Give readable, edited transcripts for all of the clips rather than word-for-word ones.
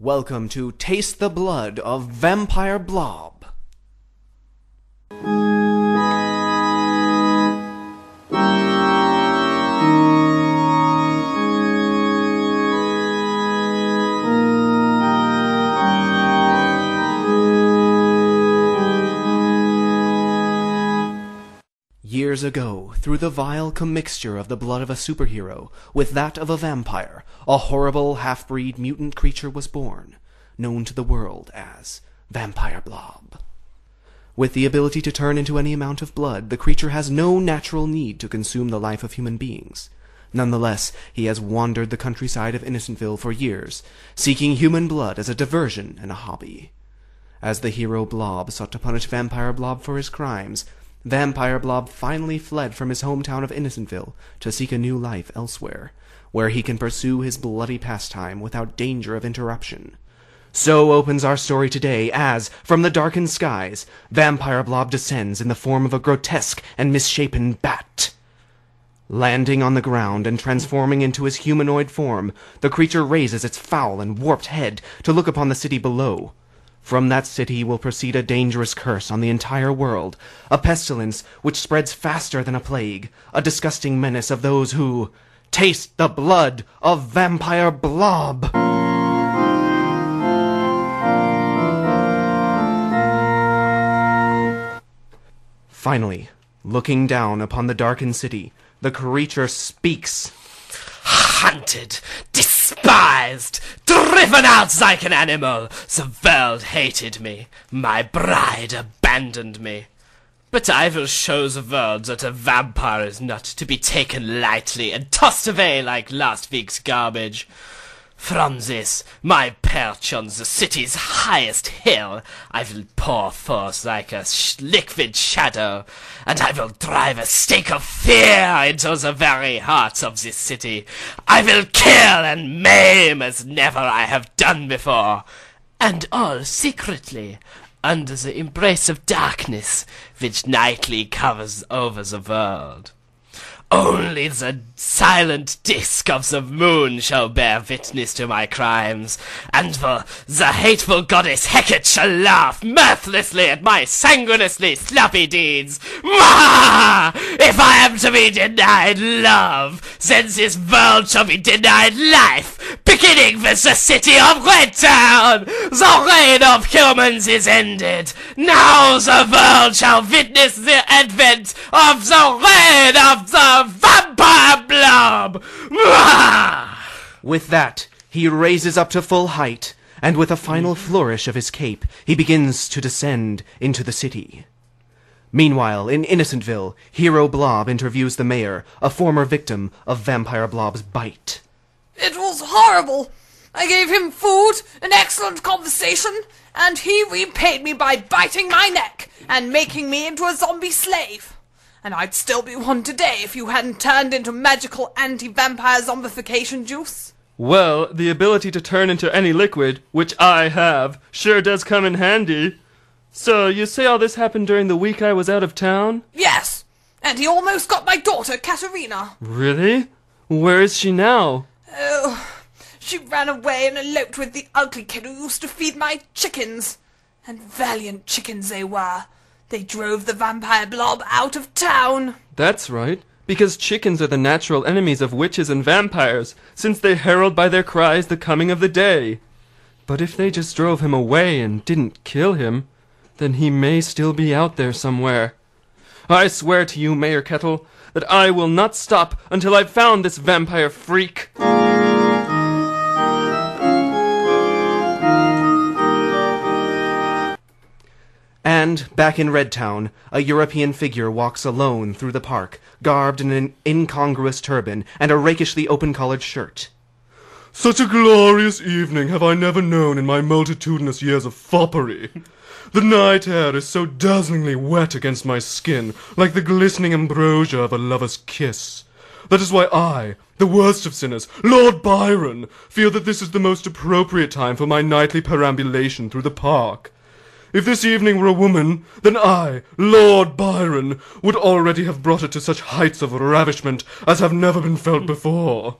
Welcome to Taste the Blood of Vampire Blob. Years ago, through the vile commixture of the blood of a superhero with that of a vampire, a horrible half-breed mutant creature was born, known to the world as Vampire Blob. With the ability to turn into any amount of blood, the creature has no natural need to consume the life of human beings. Nonetheless, he has wandered the countryside of Innocentville for years, seeking human blood as a diversion and a hobby. As the hero Blob sought to punish Vampire Blob for his crimes, Vampire Blob finally fled from his hometown of Innocentville to seek a new life elsewhere, where he can pursue his bloody pastime without danger of interruption. So opens our story today as, from the darkened skies, Vampire Blob descends in the form of a grotesque and misshapen bat. Landing on the ground and transforming into his humanoid form, the creature raises its foul and warped head to look upon the city below. From that city will proceed a dangerous curse on the entire world, a pestilence which spreads faster than a plague, a disgusting menace of those who taste the blood of Vampire Blob. Finally, looking down upon the darkened city, the creature speaks. Hunted, despised, driven out like an animal, the world hated me, my bride abandoned me. But I will show the world that a vampire is not to be taken lightly and tossed away like last week's garbage. From this, my perch on the city's highest hill, I will pour forth like a liquid shadow, and I will drive a stake of fear into the very heart of this city. I will kill and maim as never I have done before, and all secretly, under the embrace of darkness, which nightly covers over the world. Only the silent disk of the moon shall bear witness to my crimes, and the hateful goddess Hecate shall laugh mirthlessly at my sanguinously sloppy deeds. Wah! If I am to be denied love, then this world shall be denied life, beginning with the city of Red Town. The reign of humans is ended. Now the world shall witness the advent of the reign of the Vampire Blob! With that, he raises up to full height, and with a final flourish of his cape, he begins to descend into the city. Meanwhile, in Innocentville, Hero Blob interviews the mayor, a former victim of Vampire Blob's bite. It was horrible. I gave him food, an excellent conversation, and he repaid me by biting my neck and making me into a zombie slave. And I'd still be one today if you hadn't turned into magical anti-vampire zombification juice. Well, the ability to turn into any liquid, which I have, sure does come in handy. So, you say all this happened during the week I was out of town? Yes, and he almost got my daughter, Katerina. Really? Where is she now? Oh, she ran away and eloped with the ugly kid who used to feed my chickens. And valiant chickens they were. They drove the Vampire Blob out of town. That's right, because chickens are the natural enemies of witches and vampires, since they herald by their cries the coming of the day. But if they just drove him away and didn't kill him, then he may still be out there somewhere. I swear to you, Mayor Kettle, that I will not stop until I've found this vampire freak. And, back in Red Town, a European figure walks alone through the park, garbed in an incongruous turban and a rakishly open-collared shirt. Such a glorious evening have I never known in my multitudinous years of foppery. The night air is so dazzlingly wet against my skin, like the glistening ambrosia of a lover's kiss. That is why I, the worst of sinners, Lord Byron, feel that this is the most appropriate time for my nightly perambulation through the park. If this evening were a woman, then I, Lord Byron, would already have brought it to such heights of ravishment as have never been felt before.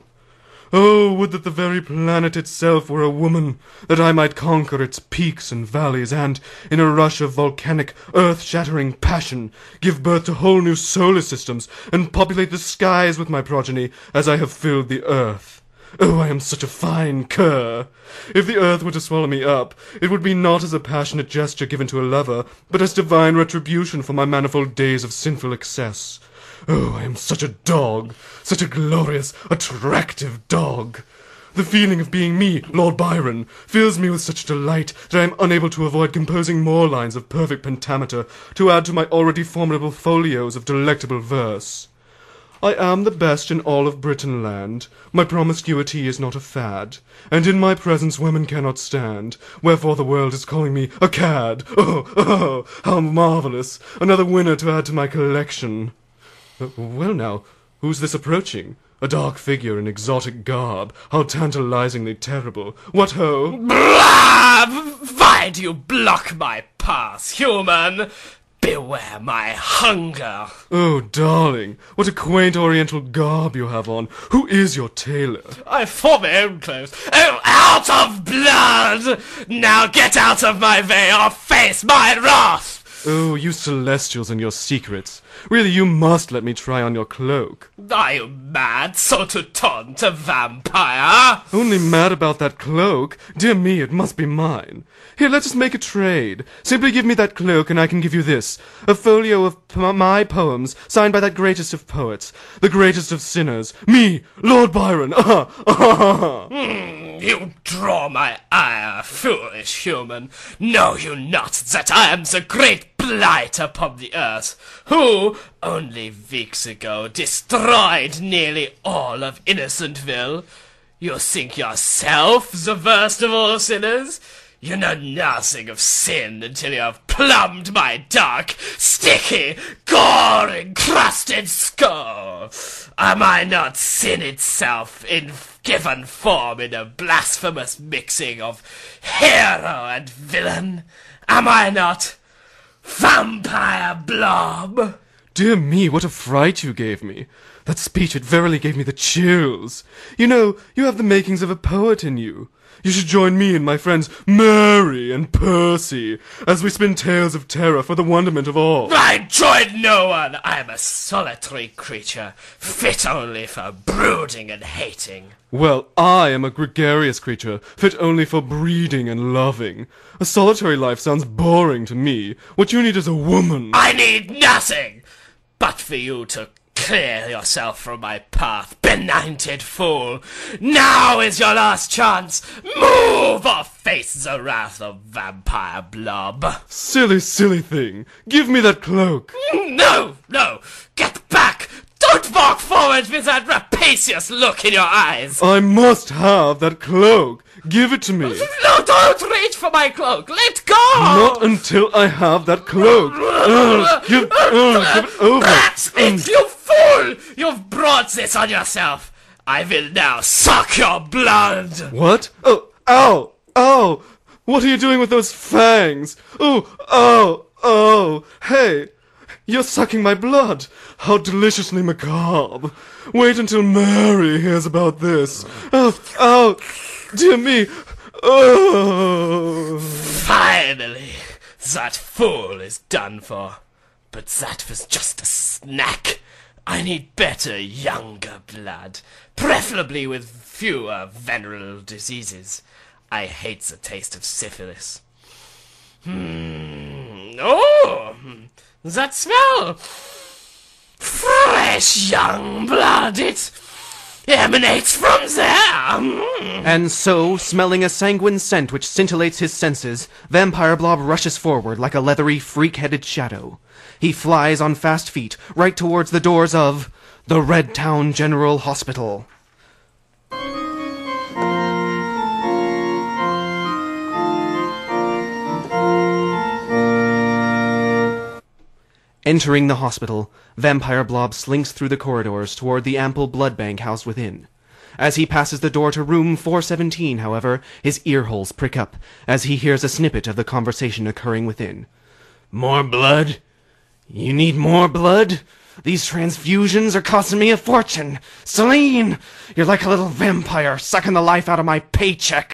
Oh, would that the very planet itself were a woman, that I might conquer its peaks and valleys, and, in a rush of volcanic, earth-shattering passion, give birth to whole new solar systems, and populate the skies with my progeny, as I have filled the earth. Oh, I am such a fine cur! If the earth were to swallow me up, it would be not as a passionate gesture given to a lover, but as divine retribution for my manifold days of sinful excess. Oh, I am such a dog, such a glorious, attractive dog. The feeling of being me, Lord Byron, fills me with such delight that I am unable to avoid composing more lines of perfect pentameter to add to my already formidable folios of delectable verse. I am the best in all of Britain land, my promiscuity is not a fad, and in my presence women cannot stand, wherefore the world is calling me a cad. Oh, how marvellous! Another winner to add to my collection. Well now, who's this approaching? A dark figure in exotic garb, how tantalizingly terrible. What ho? Blob! Why do you block my path, human? Beware my hunger. Oh, darling, what a quaint oriental garb you have on. Who is your tailor? I form my own clothes. Oh, out of blood! Now get out of my way or face my wrath! Oh, you celestials and your secrets. Really, you must let me try on your cloak. Are you mad, so to taunt a vampire? Only mad about that cloak? Dear me, it must be mine. Here, let us make a trade. Simply give me that cloak and I can give you this. A folio of my poems, signed by that greatest of poets, the greatest of sinners, me, Lord Byron. You draw my ire, foolish human. Know you not that I am the great blight upon the earth, who, only weeks ago, destroyed nearly all of Innocentville? You think yourself the worst of all sinners? You know nothing of sin until you have plumbed my dark, sticky, gore-encrusted skull. Am I not sin itself in given form in a blasphemous mixing of hero and villain? Am I not Vampire Blob? Dear me, what a fright you gave me. That speech, it verily gave me the chills. You know, you have the makings of a poet in you. You should join me and my friends Mary and Percy as we spin tales of terror for the wonderment of all. I join no one. I am a solitary creature, fit only for brooding and hating. Well, I am a gregarious creature, fit only for breeding and loving. A solitary life sounds boring to me. What you need is a woman. I need nothing but for you to clear yourself from my path, benighted fool. Now is your last chance. Move or face the wrath of Vampire Blob. Silly, silly thing. Give me that cloak. No, get back. Don't walk forward with that rapacious look in your eyes. I must have that cloak. Give it to me. No, don't reach for my cloak. Let go. Not until I have that cloak. Give it over. That's it, you fool. You've brought this on yourself. I will now suck your blood. What? Oh, ow, ow. What are you doing with those fangs? Oh, hey. You're sucking my blood! How deliciously macabre! Wait until Mary hears about this! Oh! Dear me! Oh! Finally! That fool is done for. But that was just a snack. I need better, younger blood. Preferably with fewer venereal diseases. I hate the taste of syphilis. Oh! That smell! Fresh young blood! It emanates from there! And so, smelling a sanguine scent which scintillates his senses, Vampire Blob rushes forward like a leathery, freak-headed shadow. He flies on fast feet, right towards the doors of the Red Town General Hospital. Entering the hospital, Vampire Blob slinks through the corridors toward the ample blood bank housed within. As he passes the door to room 417, however, his earholes prick up as he hears a snippet of the conversation occurring within. More blood? You need more blood? These transfusions are costing me a fortune. Celine, you're like a little vampire sucking the life out of my paycheck.